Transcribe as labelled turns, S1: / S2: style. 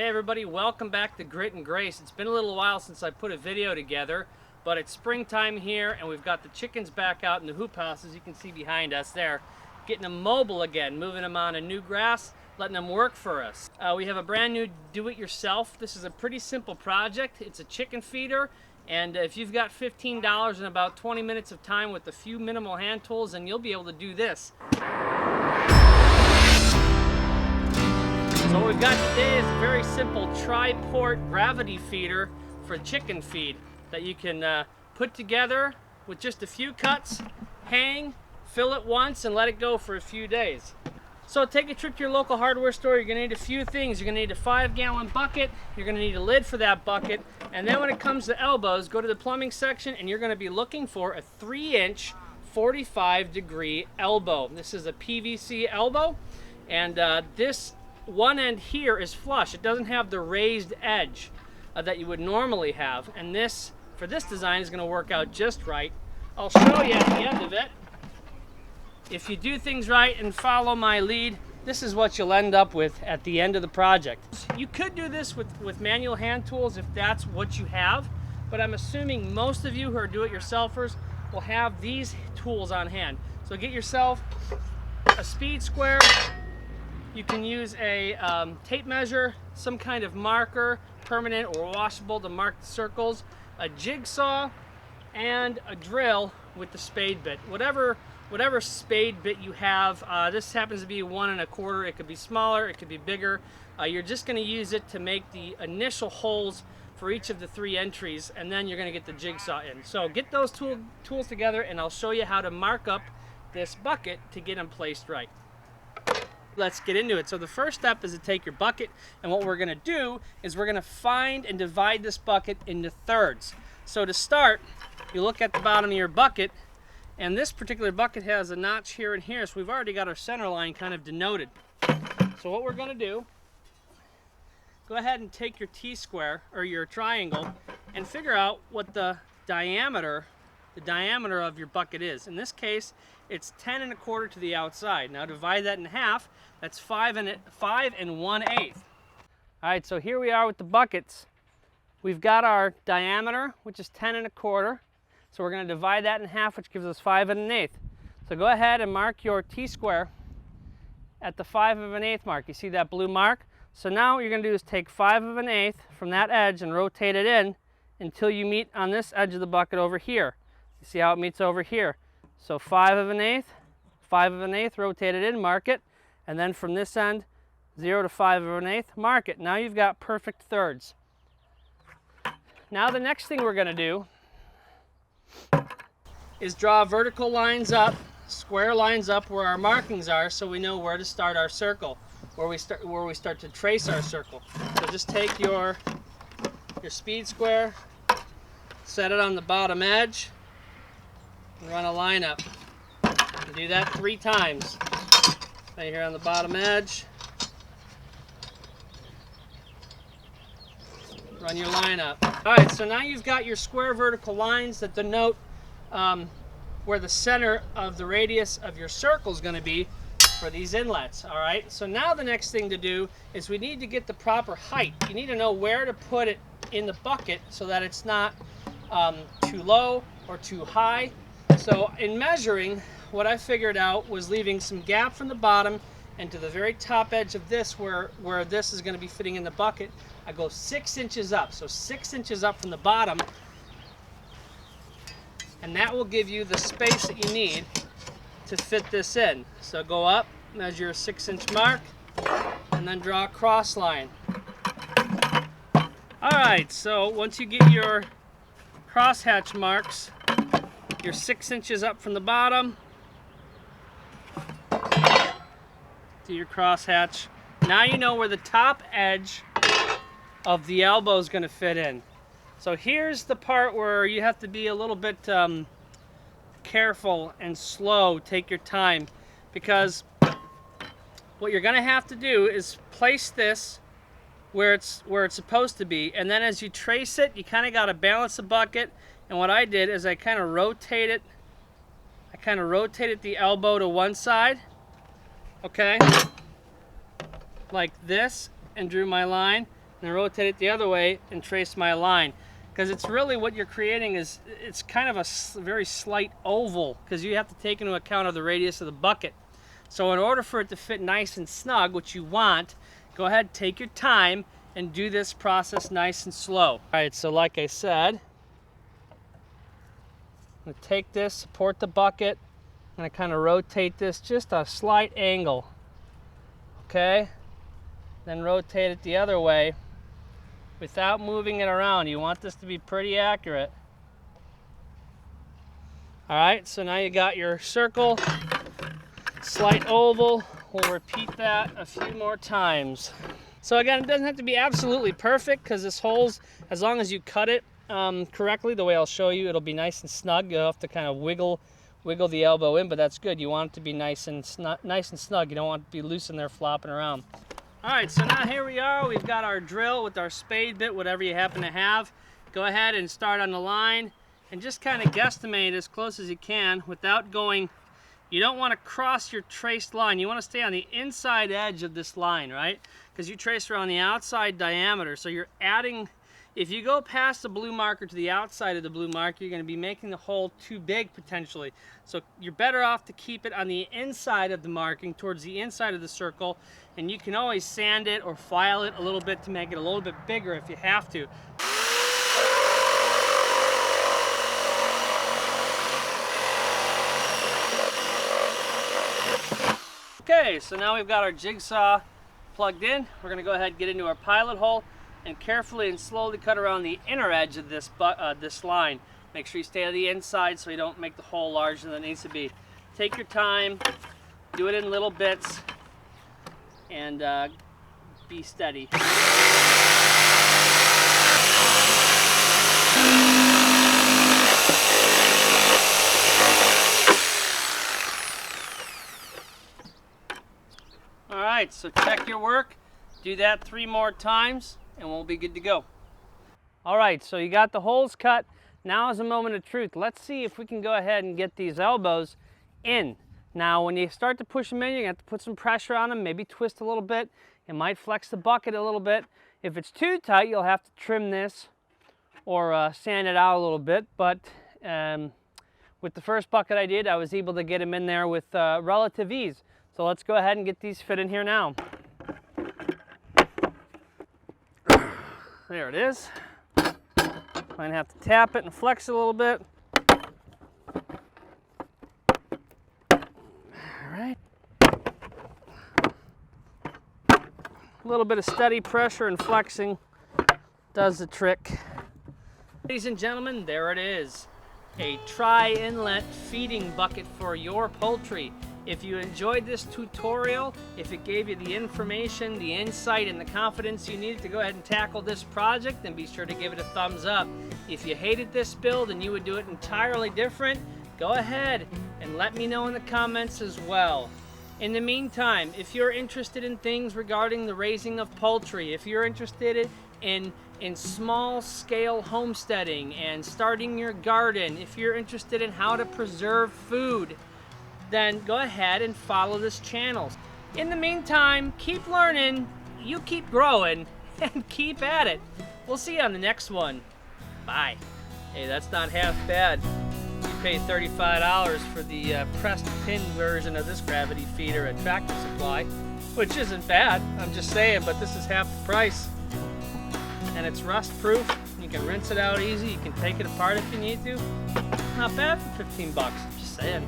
S1: Hey everybody, welcome back to Grit and Grace. It's been a little while since I put a video together, but it's springtime here and we've got the chickens back out in the hoop house, as you can see behind us there. Getting them mobile again, moving them on a new grass, letting them work for us. We have a brand new do-it-yourself. This is a pretty simple project. It's a chicken feeder, and if you've got $15 and about 20 minutes of time with a few minimal hand tools, then you'll be able to do this. So what we've got today is a very simple tri-port gravity feeder for chicken feed that you can put together with just a few cuts, hang, fill it once, and let it go for a few days. So take a trip to your local hardware store. You're gonna need a few things. You're gonna need a 5-gallon bucket. You're gonna need a lid for that bucket. And then when it comes to elbows, go to the plumbing section and you're gonna be looking for a 3-inch 45-degree elbow. This is a PVC elbow, and this one end here is flush. It doesn't have the raised edge that you would normally have, and this, for this design, is going to work out just right. I'll show you at the end of it. If you do things right and follow my lead, this is what you'll end up with at the end of the project. You could do this with manual hand tools if that's what you have, but I'm assuming most of you who are do-it-yourselfers will have these tools on hand. So get yourself a speed square. You can use a tape measure, some kind of marker, permanent or washable, to mark the circles, a jigsaw, and a drill with the spade bit. Whatever spade bit you have, this happens to be 1 1/4. It could be smaller, it could be bigger. You're just going to use it to make the initial holes for each of the 3 entries, and then you're going to get the jigsaw in. So get those tools together, and I'll show you how to mark up this bucket to get them placed right. Let's get into it. So the first step is to take your bucket, and what we're going to do is we're going to find and divide this bucket into thirds. So to start, you look at the bottom of your bucket, and this particular bucket has a notch here and here, so we've already got our center line kind of denoted. So what we're going to do, go ahead and take your T-square or your triangle and figure out what the diameter of your bucket is. In this case, it's 10 1/4 to the outside. Now divide that in half. That's 5 1/8. All right, so here we are with the buckets. We've got our diameter, which is 10 1/4. So we're going to divide that in half, which gives us 5 1/8. So go ahead and mark your T-square at the 5 1/8 mark. You see that blue mark? So now what you're going to do is take 5 1/8 from that edge and rotate it in until you meet on this edge of the bucket over here. You see how it meets over here? So 5 1/8, 5 1/8, rotate it in, mark it, and then from this end, 0 to 5 1/8, mark it. Now you've got perfect thirds. Now the next thing we're going to do is draw vertical lines up, square lines up where our markings are, so we know where to start our circle, where we start to trace our circle. So just take your speed square, set it on the bottom edge, and run a line up. And do that 3 times. Right here on the bottom edge. Run your line up. All right, so now you've got your square vertical lines that denote where the center of the radius of your circle is going to be for these inlets. All right, so now the next thing to do is we need to get the proper height. You need to know where to put it in the bucket so that it's not too low or too high. So in measuring, what I figured out was leaving some gap from the bottom and to the very top edge of this where this is going to be fitting in the bucket, I go 6 inches up. So 6 inches up from the bottom, and that will give you the space that you need to fit this in. So go up, measure a 6-inch mark, and then draw a cross line. All right, so once you get your crosshatch marks, you're 6 inches up from the bottom to your crosshatch. Now you know where the top edge of the elbow is going to fit in. So here's the part where you have to be a little bit careful and slow. Take your time, because what you're going to have to do is place this where it's supposed to be, and then as you trace it, you kind of got to balance the bucket. And what I did is I kind of rotated the elbow to one side, okay, like this, and drew my line. then rotate it the other way and trace my line. Because it's really what you're creating is, it's kind of a very slight oval, because you have to take into account of the radius of the bucket. So in order for it to fit nice and snug, what you want, go ahead, take your time, and do this process nice and slow. All right, so like I said, I'm gonna take this, support the bucket, I'm gonna kind of rotate this just a slight angle, okay? Then rotate it the other way without moving it around. You want this to be pretty accurate. All right, so now you got your circle, slight oval. We'll repeat that a few more times. So again, it doesn't have to be absolutely perfect, because this hole's, as long as you cut it correctly, the way I'll show you, it'll be nice and snug. You'll have to kind of wiggle the elbow in, but that's good. You want it to be nice and snug. You don't want it to be loose in there flopping around. All right, so now here we are. We've got our drill with our spade bit, whatever you happen to have. Go ahead and start on the line and just kind of guesstimate as close as you can without going. You don't want to cross your traced line. You want to stay on the inside edge of this line, right? Because you trace around the outside diameter. So you're adding, if you go past the blue marker to the outside of the blue marker, you're going to be making the hole too big potentially. So you're better off to keep it on the inside of the marking, towards the inside of the circle, and you can always sand it or file it a little bit to make it a little bit bigger if you have to. Okay, so now we've got our jigsaw plugged in. We're going to go ahead and get into our pilot hole and carefully and slowly cut around the inner edge of this line. Make sure you stay on the inside so you don't make the hole larger than it needs to be. Take your time, do it in little bits, and be steady. Alright, so check your work, do that 3 more times, and we'll be good to go. Alright, so you got the holes cut. Now is a moment of truth. Let's see if we can go ahead and get these elbows in. Now when you start to push them in, you're going to have to put some pressure on them, maybe twist a little bit. It might flex the bucket a little bit. If it's too tight, you'll have to trim this or sand it out a little bit. But with the first bucket I did, I was able to get them in there with relative ease. So let's go ahead and get these fit in here now. There it is. I'm going to have to tap it and flex it a little bit. All right. A little bit of steady pressure and flexing does the trick. Ladies and gentlemen, there it is. A tri-inlet feeding bucket for your poultry. If you enjoyed this tutorial, if it gave you the information, the insight, and the confidence you needed to go ahead and tackle this project, then be sure to give it a thumbs up. If you hated this build and you would do it entirely different, go ahead and let me know in the comments as well. In the meantime, if you're interested in things regarding the raising of poultry, if you're interested in small-scale homesteading and starting your garden, if you're interested in how to preserve food, then go ahead and follow this channel. In the meantime, keep learning, you keep growing, and keep at it. We'll see you on the next one. Bye. Hey, that's not half bad. You pay $35 for the pressed pin version of this gravity feeder at Tractor Supply, which isn't bad, I'm just saying, but this is half the price. And it's rust proof. You can rinse it out easy. You can take it apart if you need to. Not bad for 15 bucks, just saying.